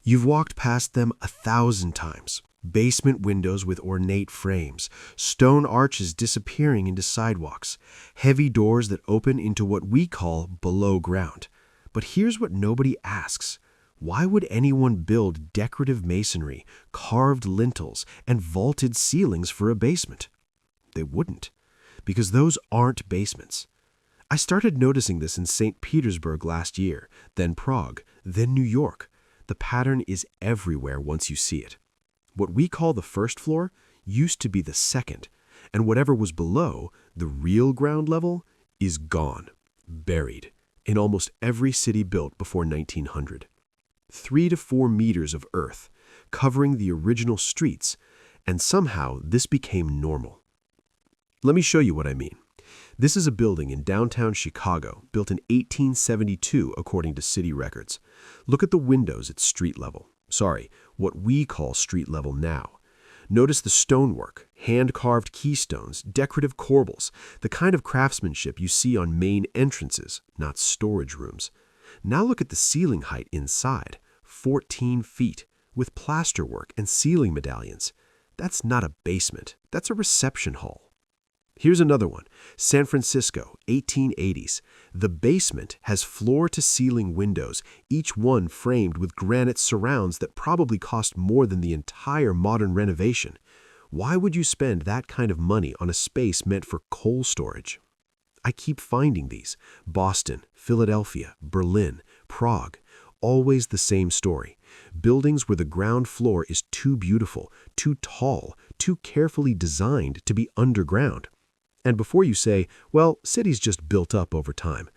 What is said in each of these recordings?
You've walked past them 1,000 times. Basement windows with ornate frames, stone arches disappearing into sidewalks, heavy doors that open into what we call below ground. But here's what nobody asks. Why would anyone build decorative masonry, carved lintels, and vaulted ceilings for a basement? They wouldn't, because those aren't basements. I started noticing this in St. Petersburg last year, then Prague, then New York. The pattern is everywhere once you see it. What we call the first floor used to be the second, and whatever was below, the real ground level, is gone, buried, in almost every city built before 1900. 3 to 4 meters of earth, covering the original streets, and somehow this became normal. Let me show you what I mean. This is a building in downtown Chicago, built in 1872 according to city records. Look at the windows at street level. Sorry, what we call street level now. Notice the stonework, hand-carved keystones, decorative corbels, the kind of craftsmanship you see on main entrances, not storage rooms. Now look at the ceiling height inside, 14 feet, with plasterwork and ceiling medallions. That's not a basement, that's a reception hall. Here's another one, San Francisco, 1880s. The basement has floor-to-ceiling windows, each one framed with granite surrounds that probably cost more than the entire modern renovation. Why would you spend that kind of money on a space meant for coal storage? I keep finding these. Boston, Philadelphia, Berlin, Prague. Always the same story. Buildings where the ground floor is too beautiful, too tall, too carefully designed to be underground. And before you say, well, cities just built up over time,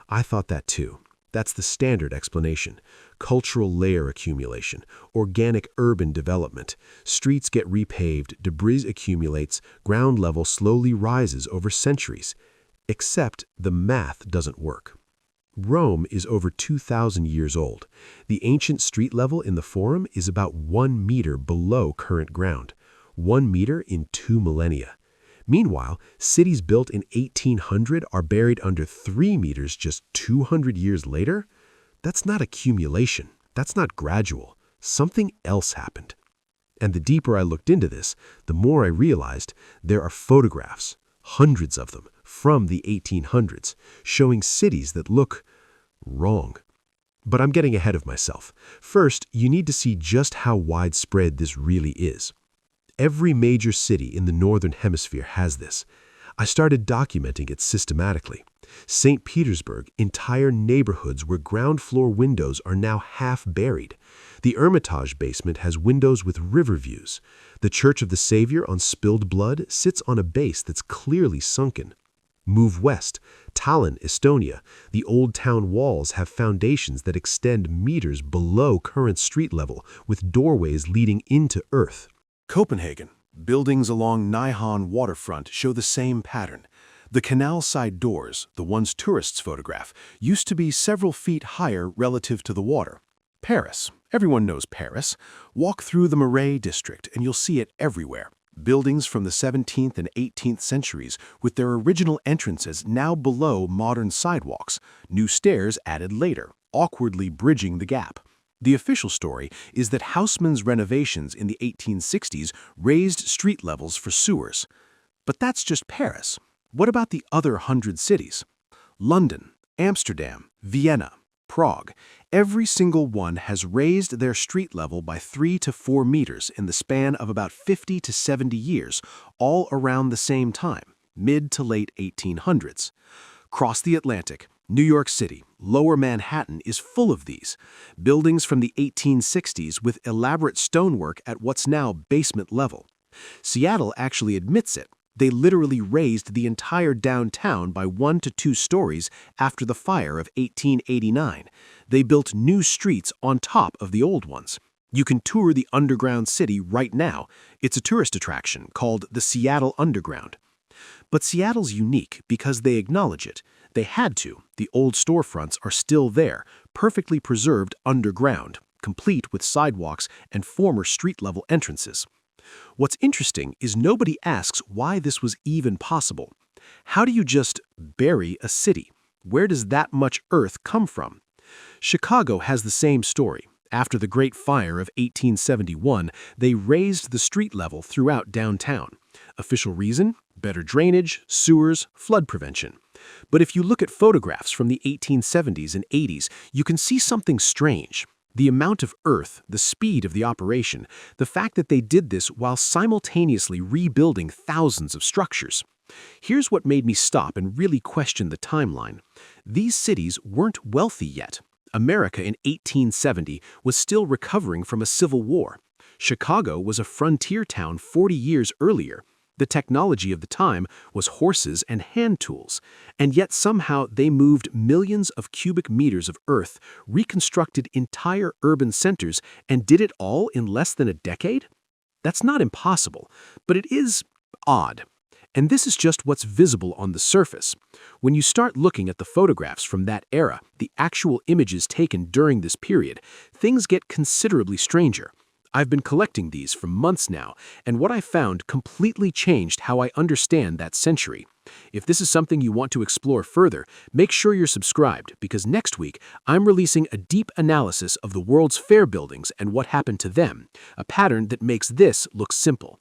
I thought that too. That's the standard explanation. Cultural layer accumulation, organic urban development. Streets get repaved, debris accumulates, ground level slowly rises over centuries. Except the math doesn't work. Rome is over 2,000 years old. The ancient street level in the Forum is about 1 meter below current ground. 1 meter in 2 millennia. Meanwhile, cities built in 1800 are buried under 3 meters just 200 years later? That's not accumulation. That's not gradual. Something else happened. And the deeper I looked into this, the more I realized there are photographs, hundreds of them, from the 1800s, showing cities that look wrong. But I'm getting ahead of myself. First, you need to see just how widespread this really is. Every major city in the Northern Hemisphere has this. I started documenting it systematically. St. Petersburg, entire neighborhoods where ground floor windows are now half buried. The Hermitage basement has windows with river views. The Church of the Savior on Spilled Blood sits on a base that's clearly sunken. Move west. Tallinn, Estonia. The old town walls have foundations that extend meters below current street level with doorways leading into earth. Copenhagen. Buildings along Nijhan waterfront show the same pattern. The canal side doors, the ones tourists photograph, used to be several feet higher relative to the water. Paris. Everyone knows Paris. Walk through the Marais district and you'll see it everywhere. Buildings from the 17th and 18th centuries with their original entrances now below modern sidewalks, new stairs added later, awkwardly bridging the gap. The official story is that Haussmann's renovations in the 1860s raised street levels for sewers. But that's just Paris. What about the other 100 cities? London, Amsterdam, Vienna, Prague. Every single one has raised their street level by 3 to 4 meters in the span of about 50 to 70 years, all around the same time, mid to late 1800s. Cross the Atlantic, New York City, Lower Manhattan is full of these. Buildings from the 1860s with elaborate stonework at what's now basement level. Seattle actually admits it. They literally raised the entire downtown by 1 to 2 stories after the fire of 1889. They built new streets on top of the old ones. You can tour the underground city right now. It's a tourist attraction called the Seattle Underground. But Seattle's unique because they acknowledge it. They had to. The old storefronts are still there, perfectly preserved underground, complete with sidewalks and former street-level entrances. What's interesting is nobody asks why this was even possible. How do you just bury a city? Where does that much earth come from? Chicago has the same story. After the Great Fire of 1871, they raised the street level throughout downtown. Official reason? Better drainage, sewers, flood prevention. But if you look at photographs from the 1870s and 80s, you can see something strange. The amount of earth, the speed of the operation, the fact that they did this while simultaneously rebuilding thousands of structures. Here's what made me stop and really question the timeline. These cities weren't wealthy yet. America in 1870 was still recovering from a civil war. Chicago was a frontier town 40 years earlier. The technology of the time was horses and hand tools, and yet somehow they moved millions of cubic meters of earth, reconstructed entire urban centers, and did it all in less than a decade? That's not impossible, but it is odd. And this is just what's visible on the surface. When you start looking at the photographs from that era, the actual images taken during this period, things get considerably stranger. I've been collecting these for months now, and what I found completely changed how I understand that century. If this is something you want to explore further, make sure you're subscribed, because next week I'm releasing a deep analysis of the World's Fair buildings and what happened to them, a pattern that makes this look simple.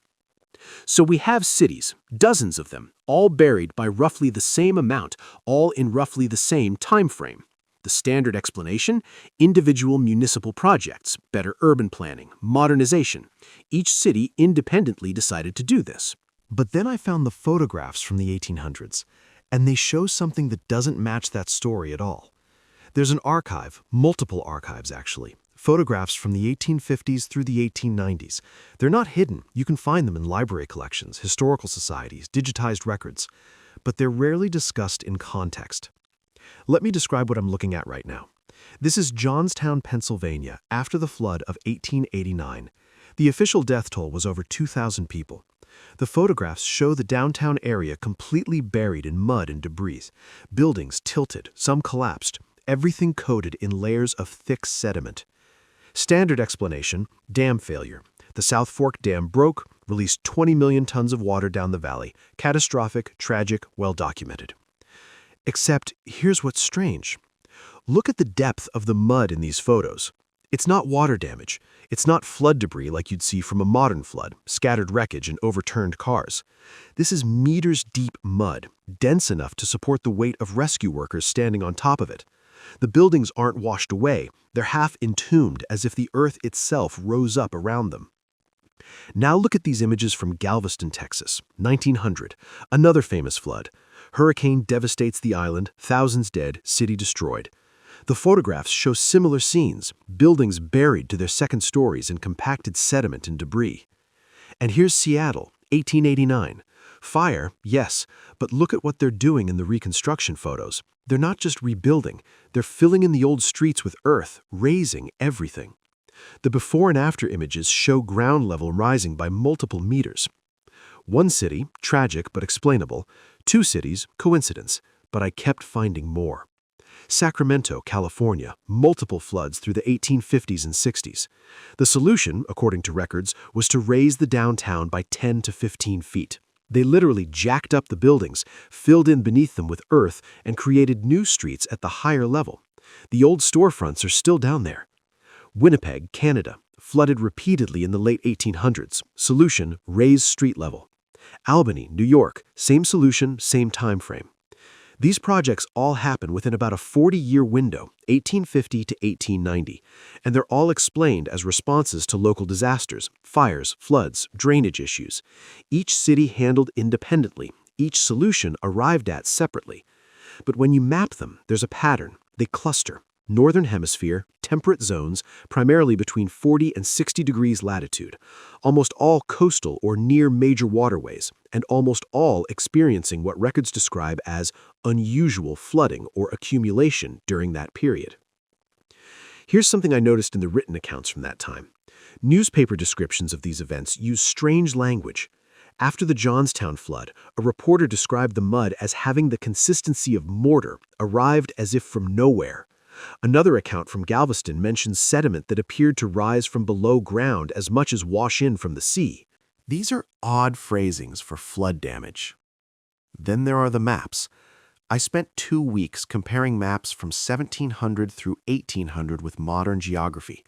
So we have cities, dozens of them, all buried by roughly the same amount, all in roughly the same time frame. The standard explanation? Individual municipal projects, better urban planning, modernization. Each city independently decided to do this. But then I found the photographs from the 1800s, and they show something that doesn't match that story at all. There's an archive, multiple archives actually, photographs from the 1850s through the 1890s. They're not hidden. You can find them in library collections, historical societies, digitized records. But they're rarely discussed in context. Let me describe what I'm looking at right now. This is Johnstown, Pennsylvania, after the flood of 1889. The official death toll was over 2,000 people. The photographs show the downtown area completely buried in mud and debris. Buildings tilted, some collapsed, everything coated in layers of thick sediment. Standard explanation: dam failure. The South Fork Dam broke, released 20 million tons of water down the valley. Catastrophic, tragic, well documented. Except, here's what's strange. Look at the depth of the mud in these photos. It's not water damage. It's not flood debris like you'd see from a modern flood, scattered wreckage and overturned cars. This is meters-deep mud, dense enough to support the weight of rescue workers standing on top of it. The buildings aren't washed away. They're half entombed, as if the earth itself rose up around them. Now look at these images from Galveston, Texas, 1900, another famous flood. Hurricane devastates the island, thousands dead, city destroyed. The photographs show similar scenes, buildings buried to their second stories in compacted sediment and debris. And here's Seattle, 1889. Fire, yes, but look at what they're doing in the reconstruction photos. They're not just rebuilding, they're filling in the old streets with earth, raising everything. The before and after images show ground level rising by multiple meters. One city, tragic but explainable. Two cities, coincidence, but I kept finding more. Sacramento, California, multiple floods through the 1850s and 60s. The solution, according to records, was to raise the downtown by 10 to 15 feet. They literally jacked up the buildings, filled in beneath them with earth, and created new streets at the higher level. The old storefronts are still down there. Winnipeg, Canada, flooded repeatedly in the late 1800s. Solution, raise street level. Albany, New York, same solution, same time frame. These projects all happen within about a 40-year window, 1850 to 1890, and they're all explained as responses to local disasters, fires, floods, drainage issues. Each city handled independently, each solution arrived at separately. But when you map them, there's a pattern. They cluster. Northern Hemisphere, temperate zones, primarily between 40 and 60 degrees latitude, almost all coastal or near major waterways, and almost all experiencing what records describe as unusual flooding or accumulation during that period. Here's something I noticed in the written accounts from that time. Newspaper descriptions of these events use strange language. After the Johnstown flood, a reporter described the mud as having the consistency of mortar, arrived as if from nowhere. Another account from Galveston mentions sediment that appeared to rise from below ground as much as wash in from the sea. These are odd phrasings for flood damage. Then there are the maps. I spent 2 weeks comparing maps from 1700 through 1800 with modern geography.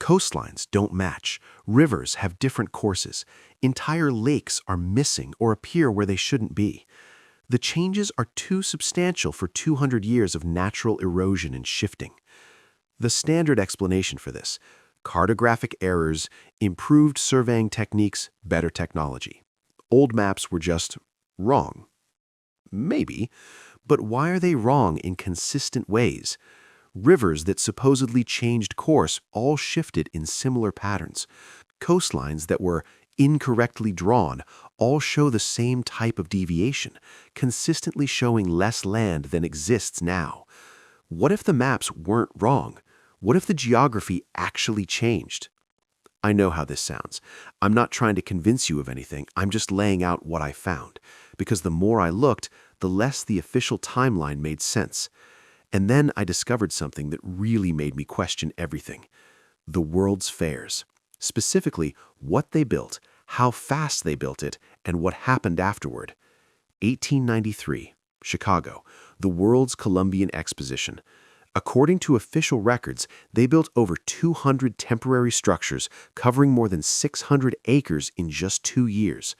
Coastlines don't match. Rivers have different courses. Entire lakes are missing or appear where they shouldn't be. The changes are too substantial for 200 years of natural erosion and shifting. The standard explanation for this: cartographic errors, improved surveying techniques, better technology. Old maps were just wrong. Maybe, but why are they wrong in consistent ways? Rivers that supposedly changed course all shifted in similar patterns. Coastlines that were incorrectly drawn all show the same type of deviation, consistently showing less land than exists now. What if the maps weren't wrong? What if the geography actually changed? I know how this sounds. I'm not trying to convince you of anything. I'm just laying out what I found. Because the more I looked, the less the official timeline made sense. And then I discovered something that really made me question everything: the world's fairs. Specifically, what they built, how fast they built it, and what happened afterward. 1893, Chicago, the World's Columbian Exposition. According to official records, they built over 200 temporary structures covering more than 600 acres in just 2 years.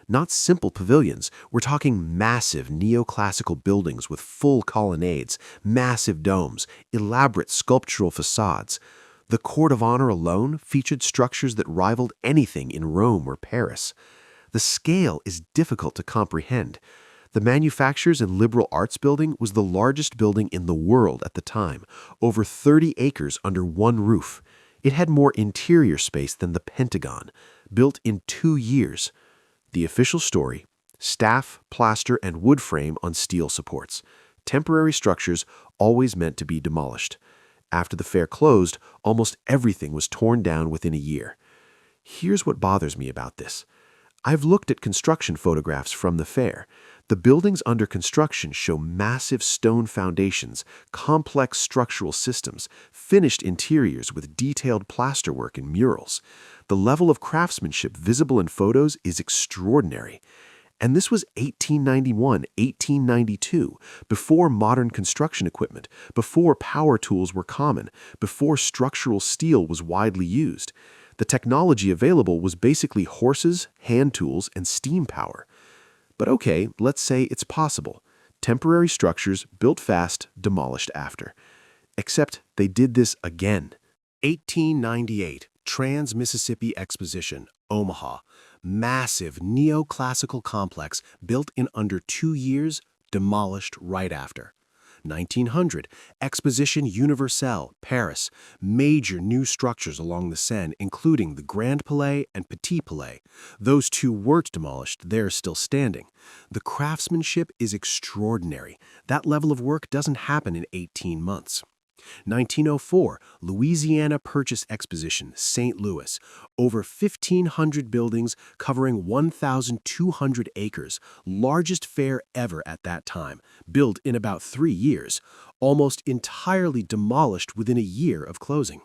Not simple pavilions, we're talking massive neoclassical buildings with full colonnades, massive domes, elaborate sculptural facades. The Court of Honor alone featured structures that rivaled anything in Rome or Paris. The scale is difficult to comprehend. The Manufactures and Liberal Arts Building was the largest building in the world at the time, over 30 acres under one roof. It had more interior space than the Pentagon, built in 2 years. The official story: staff, plaster, and wood frame on steel supports. Temporary structures always meant to be demolished. After the fair closed, almost everything was torn down within a year. Here's what bothers me about this. I've looked at construction photographs from the fair. The buildings under construction show massive stone foundations, complex structural systems, finished interiors with detailed plasterwork and murals. The level of craftsmanship visible in photos is extraordinary. And this was 1891, 1892, before modern construction equipment, before power tools were common, before structural steel was widely used. The technology available was basically horses, hand tools, and steam power. But okay, let's say it's possible. Temporary structures built fast, demolished after. Except they did this again. 1898, Trans-Mississippi Exposition, Omaha. Massive neoclassical complex built in under 2 years, demolished right after. 1900, Exposition Universelle, Paris. Major new structures along the Seine, including the Grand Palais and Petit Palais. Those two weren't demolished, they're still standing. The craftsmanship is extraordinary. That level of work doesn't happen in 18 months. 1904, Louisiana Purchase Exposition, St. Louis. Over 1,500 buildings covering 1,200 acres. Largest fair ever at that time. Built in about 3 years. Almost entirely demolished within a year of closing.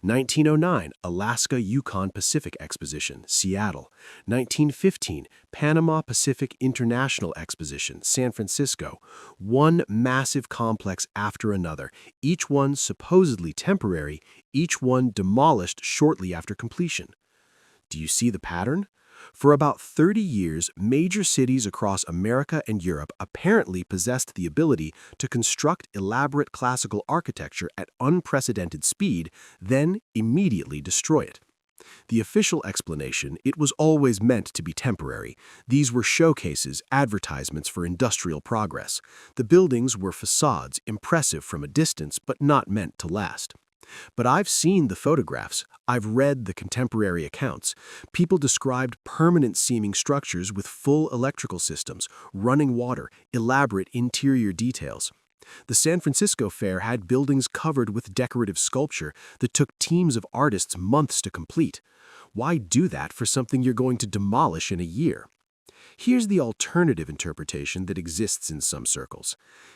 1909, Alaska Yukon Pacific Exposition, Seattle. 1915, Panama Pacific International Exposition, San Francisco. One massive complex after another, each one supposedly temporary, each one demolished shortly after completion. Do you see the pattern? For about 30 years, major cities across America and Europe apparently possessed the ability to construct elaborate classical architecture at unprecedented speed, then immediately destroy it. The official explanation: it was always meant to be temporary. These were showcases, advertisements for industrial progress. The buildings were facades, impressive from a distance, but not meant to last. But I've seen the photographs. I've read the contemporary accounts. People described permanent-seeming structures with full electrical systems, running water, elaborate interior details. The San Francisco Fair had buildings covered with decorative sculpture that took teams of artists months to complete. Why do that for something you're going to demolish in a year? Here's the alternative interpretation that exists in some circles.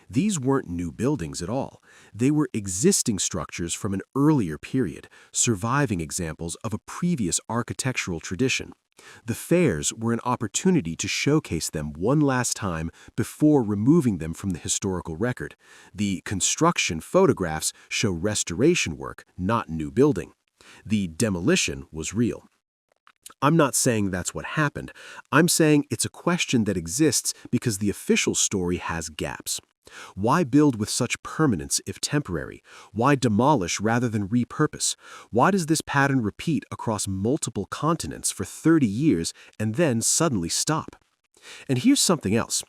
These weren't new buildings at all. They were existing structures from an earlier period, surviving examples of a previous architectural tradition. The fairs were an opportunity to showcase them one last time before removing them from the historical record. The construction photographs show restoration work, not new building. The demolition was real. I'm not saying that's what happened. I'm saying it's a question that exists because the official story has gaps. Why build with such permanence if temporary? Why demolish rather than repurpose? Why does this pattern repeat across multiple continents for 30 years and then suddenly stop? And here's something else.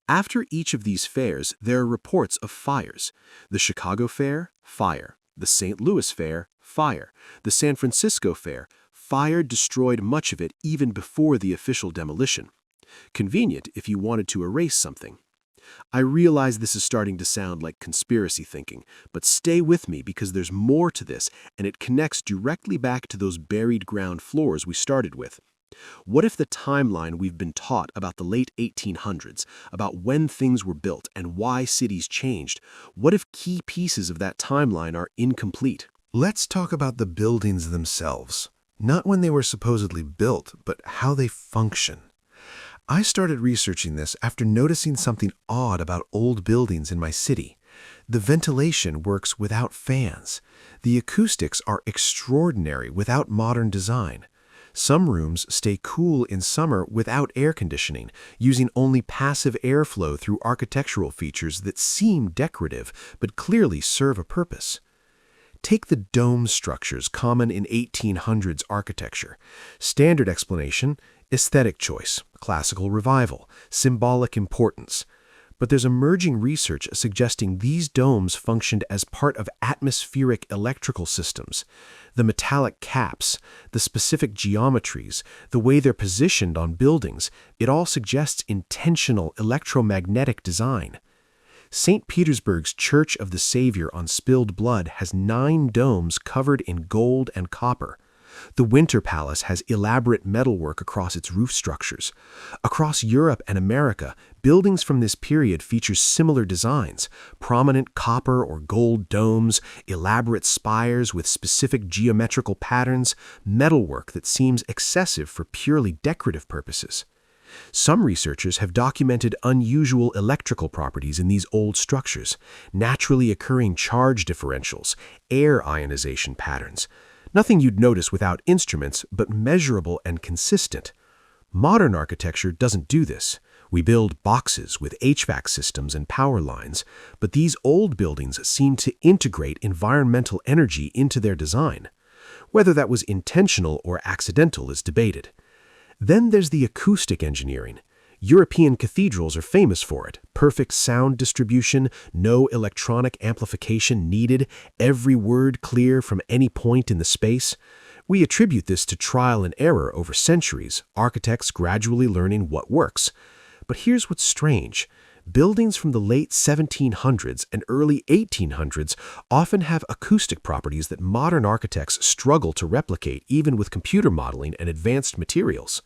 After each of these fairs, there are reports of fires. The Chicago Fair, fire. The St. Louis Fair, fire. The San Francisco Fair, fire destroyed much of it even before the official demolition. Convenient if you wanted to erase something. I realize this is starting to sound like conspiracy thinking, but stay with me because there's more to this, and it connects directly back to those buried ground floors we started with. What if the timeline we've been taught about the late 1800s, about when things were built and why cities changed, what if key pieces of that timeline are incomplete? Let's talk about the buildings themselves. Not when they were supposedly built, but how they function. I started researching this after noticing something odd about old buildings in my city. The ventilation works without fans. The acoustics are extraordinary without modern design. Some rooms stay cool in summer without air conditioning, using only passive airflow through architectural features that seem decorative but clearly serve a purpose. Take the dome structures common in 1800s architecture. Standard explanation: aesthetic choice, classical revival, symbolic importance. But there's emerging research suggesting these domes functioned as part of atmospheric electrical systems. The metallic caps, the specific geometries, the way they're positioned on buildings, it all suggests intentional electromagnetic design. St. Petersburg's Church of the Savior on Spilled Blood has 9 domes covered in gold and copper. The Winter Palace has elaborate metalwork across its roof structures. Across Europe and America, buildings from this period feature similar designs: prominent copper or gold domes, elaborate spires with specific geometrical patterns, metalwork that seems excessive for purely decorative purposes. Some researchers have documented unusual electrical properties in these old structures: naturally occurring charge differentials, air ionization patterns. Nothing you'd notice without instruments, but measurable and consistent. Modern architecture doesn't do this. We build boxes with HVAC systems and power lines, but these old buildings seem to integrate environmental energy into their design. Whether that was intentional or accidental is debated. Then there's the acoustic engineering. European cathedrals are famous for it: perfect sound distribution, no electronic amplification needed, every word clear from any point in the space. We attribute this to trial and error over centuries, architects gradually learning what works. But here's what's strange. Buildings from the late 1700s and early 1800s often have acoustic properties that modern architects struggle to replicate even with computer modeling and advanced materials.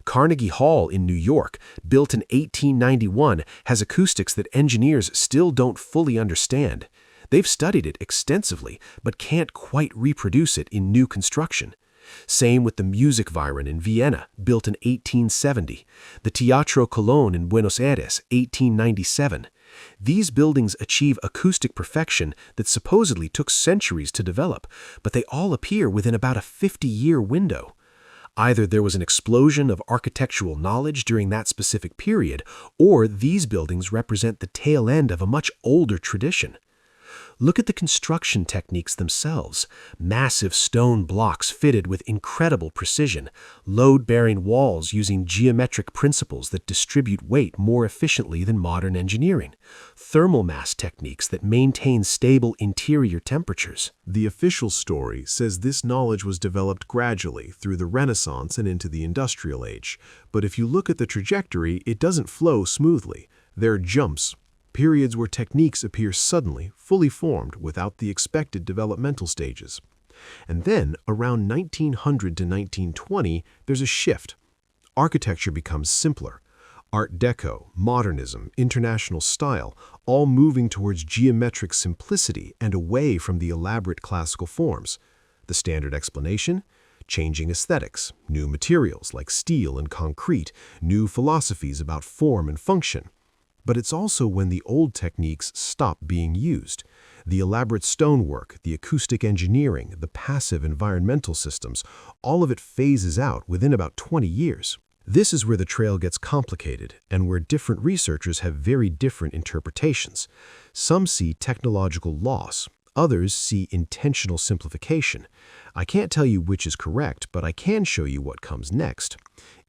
Carnegie Hall in New York, built in 1891, has acoustics that engineers still don't fully understand. They've studied it extensively, but can't quite reproduce it in new construction. Same with the Musikverein in Vienna, built in 1870, the Teatro Colón in Buenos Aires, 1897. These buildings achieve acoustic perfection that supposedly took centuries to develop, but they all appear within about a 50-year window. Either there was an explosion of architectural knowledge during that specific period, or these buildings represent the tail end of a much older tradition. Look at the construction techniques themselves: massive stone blocks fitted with incredible precision, load-bearing walls using geometric principles that distribute weight more efficiently than modern engineering, thermal mass techniques that maintain stable interior temperatures. The official story says this knowledge was developed gradually through the Renaissance and into the Industrial Age, but if you look at the trajectory, it doesn't flow smoothly. There are jumps, periods where techniques appear suddenly, fully formed, without the expected developmental stages. And then, around 1900 to 1920, there's a shift. Architecture becomes simpler. Art Deco, modernism, international style, all moving towards geometric simplicity and away from the elaborate classical forms. The standard explanation? Changing aesthetics, new materials like steel and concrete, new philosophies about form and function. But it's also when the old techniques stop being used. The elaborate stonework, the acoustic engineering, the passive environmental systems, all of it phases out within about 20 years. This is where the trail gets complicated and where different researchers have very different interpretations. Some see technological loss. Others see intentional simplification. I can't tell you which is correct, but I can show you what comes next.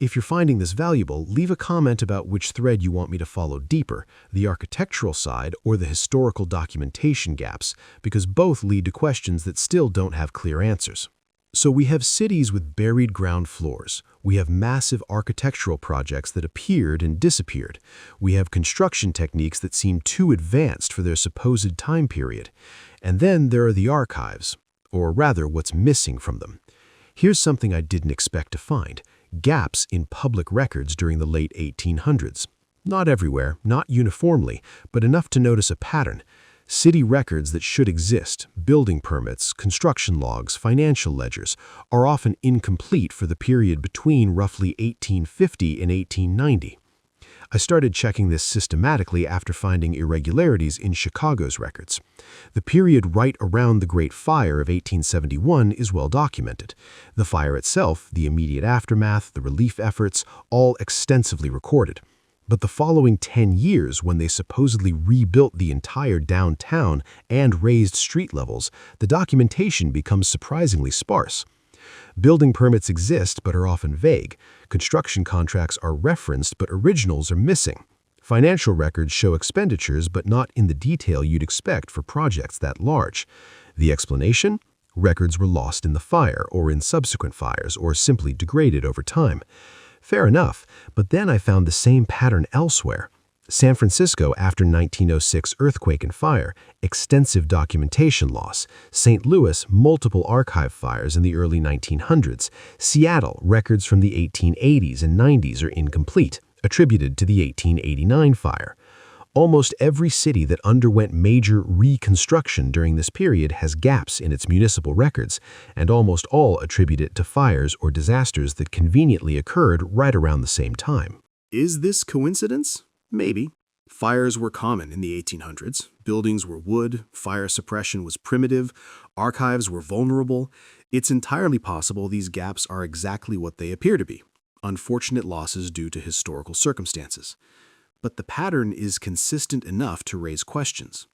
If you're finding this valuable, leave a comment about which thread you want me to follow deeper, the architectural side or the historical documentation gaps, because both lead to questions that still don't have clear answers. So we have cities with buried ground floors. We have massive architectural projects that appeared and disappeared. We have construction techniques that seem too advanced for their supposed time period. And then there are the archives, or rather what's missing from them. Here's something I didn't expect to find: gaps in public records during the late 1800s. Not everywhere, not uniformly, but enough to notice a pattern. City records that should exist, building permits, construction logs, financial ledgers, are often incomplete for the period between roughly 1850 and 1890. I started checking this systematically after finding irregularities in Chicago's records. The period right around the Great Fire of 1871 is well documented. The fire itself, the immediate aftermath, the relief efforts, all extensively recorded. But the following 10 years, when they supposedly rebuilt the entire downtown and raised street levels, the documentation becomes surprisingly sparse. Building permits exist but are often vague. Construction contracts are referenced but originals are missing. Financial records show expenditures but not in the detail you'd expect for projects that large. The explanation? Records were lost in the fire or in subsequent fires or simply degraded over time. Fair enough, but then I found the same pattern elsewhere. San Francisco after 1906 earthquake and fire, extensive documentation loss. St. Louis, multiple archive fires in the early 1900s. Seattle, records from the 1880s and 90s are incomplete, attributed to the 1889 fire. Almost every city that underwent major reconstruction during this period has gaps in its municipal records, and almost all attribute it to fires or disasters that conveniently occurred right around the same time. Is this coincidence? Maybe. Fires were common in the 1800s. Buildings were wood, fire suppression was primitive, archives were vulnerable. It's entirely possible these gaps are exactly what they appear to be: unfortunate losses due to historical circumstances. But the pattern is consistent enough to raise questions.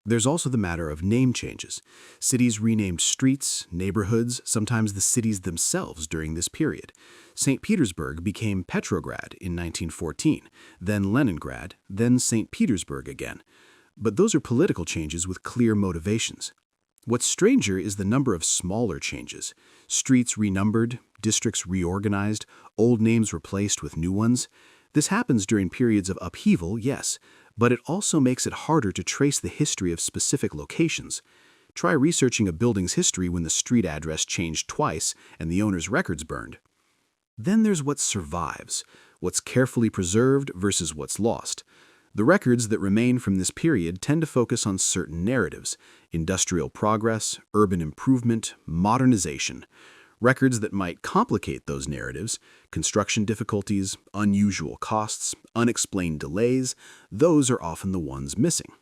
There's also the matter of name changes. Cities renamed streets, neighborhoods, sometimes the cities themselves during this period. St. Petersburg became Petrograd in 1914, then Leningrad, then St. Petersburg again. But those are political changes with clear motivations. What's stranger is the number of smaller changes. Streets renumbered, districts reorganized, old names replaced with new ones. This happens during periods of upheaval, yes, but it also makes it harder to trace the history of specific locations. Try researching a building's history when the street address changed twice and the owner's records burned. Then there's what survives, what's carefully preserved versus what's lost. The records that remain from this period tend to focus on certain narratives: industrial progress, urban improvement, modernization. Records that might complicate those narratives, construction difficulties, unusual costs, unexplained delays, those are often the ones missing.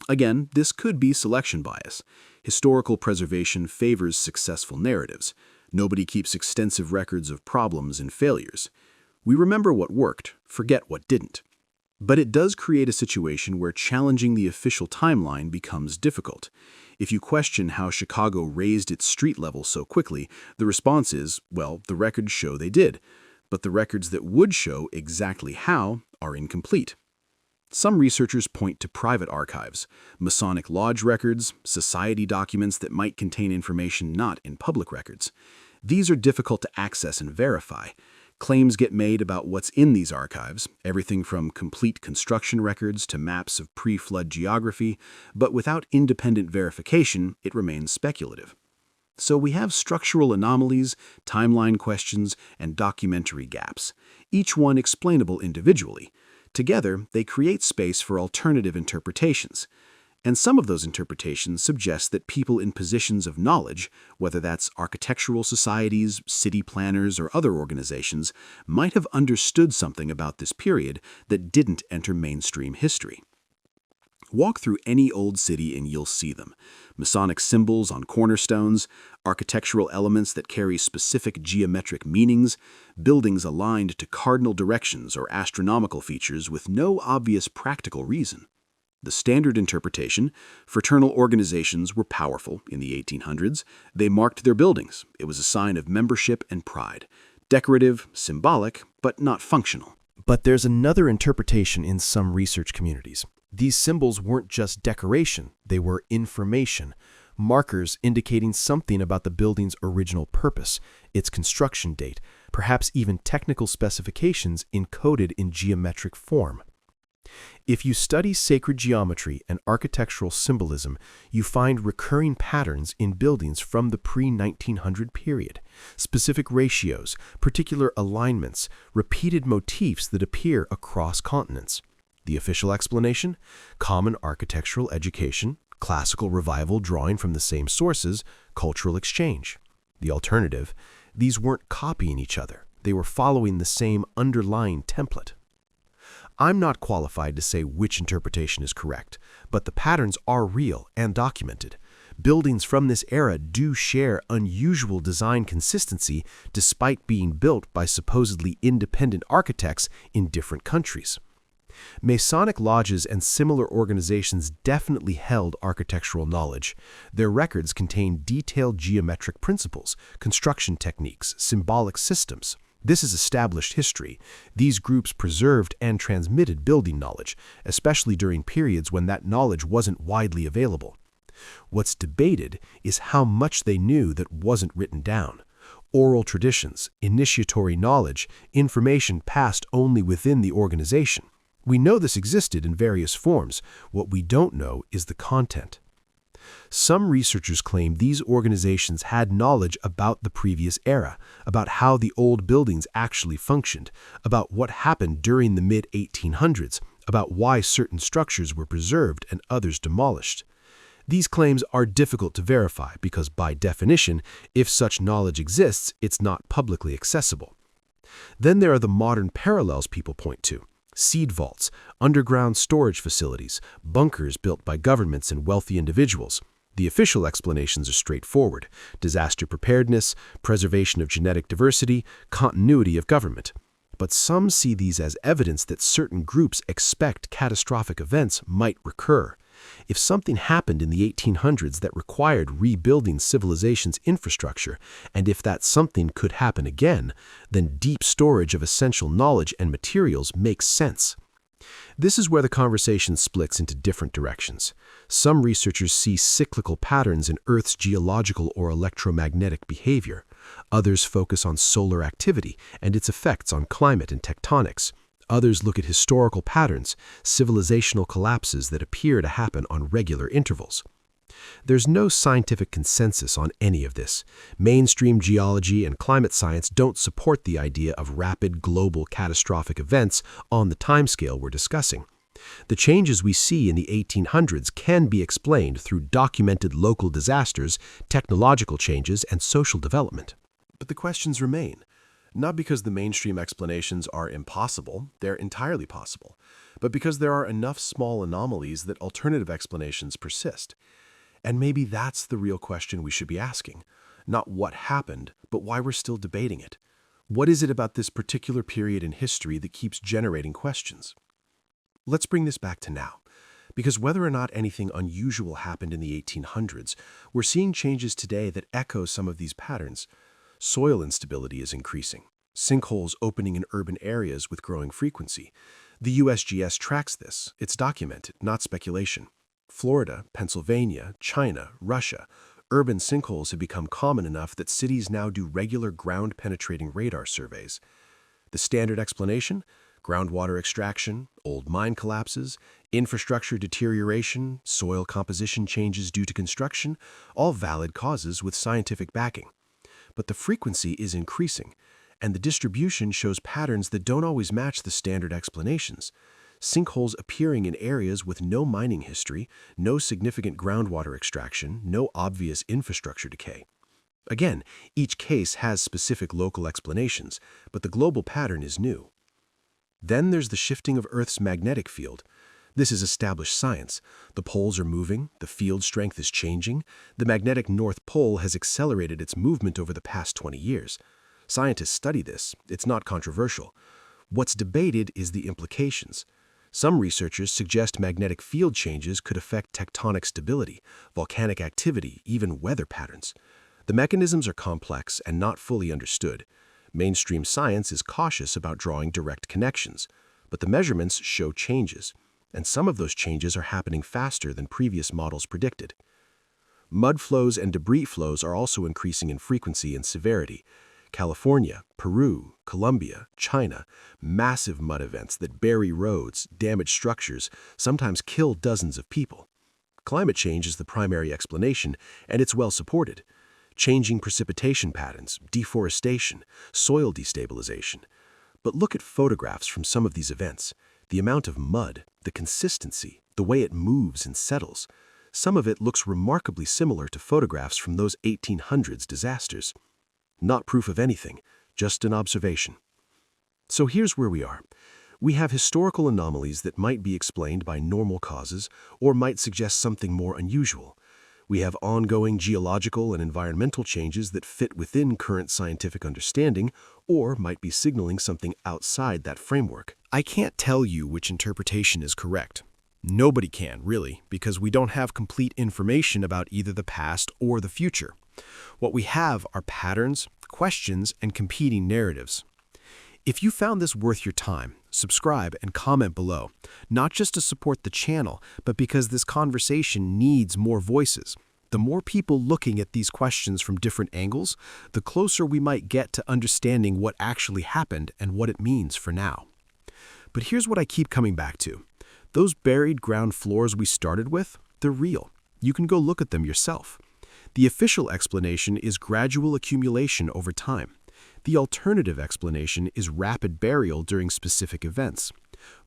Again, this could be selection bias. Historical preservation favors successful narratives. Nobody keeps extensive records of problems and failures. We remember what worked, forget what didn't. But it does create a situation where challenging the official timeline becomes difficult. If you question how Chicago raised its street level so quickly, the response is, well, the records show they did. But the records that would show exactly how are incomplete. Some researchers point to private archives, Masonic lodge records, society documents that might contain information not in public records. These are difficult to access and verify. Claims get made about what's in these archives, everything from complete construction records to maps of pre-flood geography, but without independent verification, it remains speculative. So we have structural anomalies, timeline questions, and documentary gaps, each one explainable individually. Together, they create space for alternative interpretations. And some of those interpretations suggest that people in positions of knowledge, whether that's architectural societies, city planners, or other organizations, might have understood something about this period that didn't enter mainstream history. Walk through any old city and you'll see them. Masonic symbols on cornerstones, architectural elements that carry specific geometric meanings, buildings aligned to cardinal directions or astronomical features with no obvious practical reason. The standard interpretation: fraternal organizations were powerful in the 1800s. They marked their buildings. It was a sign of membership and pride. Decorative, symbolic, but not functional. But there's another interpretation in some research communities. These symbols weren't just decoration, they were information, markers indicating something about the building's original purpose, its construction date, perhaps even technical specifications encoded in geometric form. If you study sacred geometry and architectural symbolism, you find recurring patterns in buildings from the pre-1900 period, specific ratios, particular alignments, repeated motifs that appear across continents. The official explanation: common architectural education, classical revival drawing from the same sources, cultural exchange. The alternative: these weren't copying each other, they were following the same underlying template. I'm not qualified to say which interpretation is correct, but the patterns are real and documented. Buildings from this era do share unusual design consistency despite being built by supposedly independent architects in different countries. Masonic lodges and similar organizations definitely held architectural knowledge. Their records contain detailed geometric principles, construction techniques, symbolic systems. This is established history. These groups preserved and transmitted building knowledge, especially during periods when that knowledge wasn't widely available. What's debated is how much they knew that wasn't written down. Oral traditions, initiatory knowledge, information passed only within the organization. We know this existed in various forms. What we don't know is the content. Some researchers claim these organizations had knowledge about the previous era, about how the old buildings actually functioned, about what happened during the mid-1800s, about why certain structures were preserved and others demolished. These claims are difficult to verify because, by definition, if such knowledge exists, it's not publicly accessible. Then there are the modern parallels people point to: seed vaults, underground storage facilities, bunkers built by governments and wealthy individuals. The official explanations are straightforward: disaster preparedness, preservation of genetic diversity, continuity of government. But some see these as evidence that certain groups expect catastrophic events might recur. If something happened in the 1800s that required rebuilding civilization's infrastructure, and if that something could happen again, then deep storage of essential knowledge and materials makes sense. This is where the conversation splits into different directions. Some researchers see cyclical patterns in Earth's geological or electromagnetic behavior. Others focus on solar activity and its effects on climate and tectonics. Others look at historical patterns, civilizational collapses that appear to happen on regular intervals. There's no scientific consensus on any of this. Mainstream geology and climate science don't support the idea of rapid global catastrophic events on the timescale we're discussing. The changes we see in the 1800s can be explained through documented local disasters, technological changes, and social development. But the questions remain. Not because the mainstream explanations are impossible, they're entirely possible, but because there are enough small anomalies that alternative explanations persist. And maybe that's the real question we should be asking. Not what happened, but why we're still debating it. What is it about this particular period in history that keeps generating questions? Let's bring this back to now, because whether or not anything unusual happened in the 1800s, we're seeing changes today that echo some of these patterns. Soil instability is increasing. Sinkholes opening in urban areas with growing frequency. The USGS tracks this. It's documented, not speculation. Florida, Pennsylvania, China, Russia. Urban sinkholes have become common enough that cities now do regular ground-penetrating radar surveys. The standard explanation? Groundwater extraction, old mine collapses, infrastructure deterioration, soil composition changes due to construction, all valid causes with scientific backing. But the frequency is increasing, and the distribution shows patterns that don't always match the standard explanations. Sinkholes appearing in areas with no mining history, no significant groundwater extraction, no obvious infrastructure decay. Again, each case has specific local explanations, but the global pattern is new. Then there's the shifting of Earth's magnetic field. This is established science. The poles are moving, the field strength is changing, the magnetic North Pole has accelerated its movement over the past 20 years. Scientists study this. It's not controversial. What's debated is the implications. Some researchers suggest magnetic field changes could affect tectonic stability, volcanic activity, even weather patterns. The mechanisms are complex and not fully understood. Mainstream science is cautious about drawing direct connections, but the measurements show changes, and some of those changes are happening faster than previous models predicted. Mud flows and debris flows are also increasing in frequency and severity. California, Peru, Colombia, China, massive mud events that bury roads, damage structures, sometimes kill dozens of people. Climate change is the primary explanation, and it's well supported. Changing precipitation patterns, deforestation, soil destabilization. But look at photographs from some of these events. The amount of mud, the consistency, the way it moves and settles. Some of it looks remarkably similar to photographs from those 1800s disasters. Not proof of anything, just an observation. So here's where we are. We have historical anomalies that might be explained by normal causes or might suggest something more unusual. We have ongoing geological and environmental changes that fit within current scientific understanding or might be signaling something outside that framework. I can't tell you which interpretation is correct. Nobody can, really, because we don't have complete information about either the past or the future. What we have are patterns, questions, and competing narratives. If you found this worth your time, subscribe and comment below, not just to support the channel, but because this conversation needs more voices. The more people looking at these questions from different angles, the closer we might get to understanding what actually happened and what it means for now. But here's what I keep coming back to. Those buried ground floors we started with, they're real. You can go look at them yourself. The official explanation is gradual accumulation over time. The alternative explanation is rapid burial during specific events.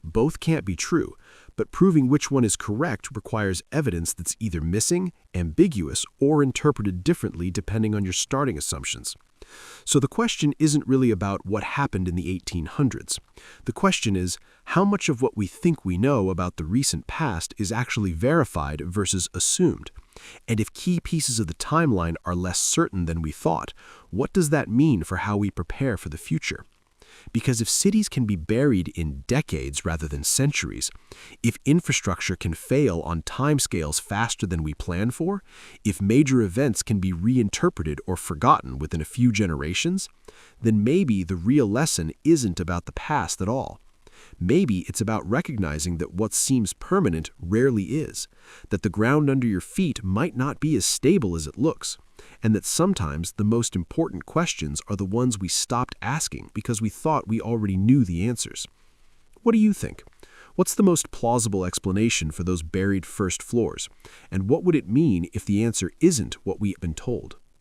Both can't be true, but proving which one is correct requires evidence that's either missing, ambiguous, or interpreted differently depending on your starting assumptions. So the question isn't really about what happened in the 1800s. The question is, how much of what we think we know about the recent past is actually verified versus assumed? And if key pieces of the timeline are less certain than we thought, what does that mean for how we prepare for the future? Because if cities can be buried in decades rather than centuries, if infrastructure can fail on timescales faster than we plan for, if major events can be reinterpreted or forgotten within a few generations, then maybe the real lesson isn't about the past at all. Maybe it's about recognizing that what seems permanent rarely is, that the ground under your feet might not be as stable as it looks, and that sometimes the most important questions are the ones we stopped asking because we thought we already knew the answers. What do you think? What's the most plausible explanation for those buried first floors? And what would it mean if the answer isn't what we've been told?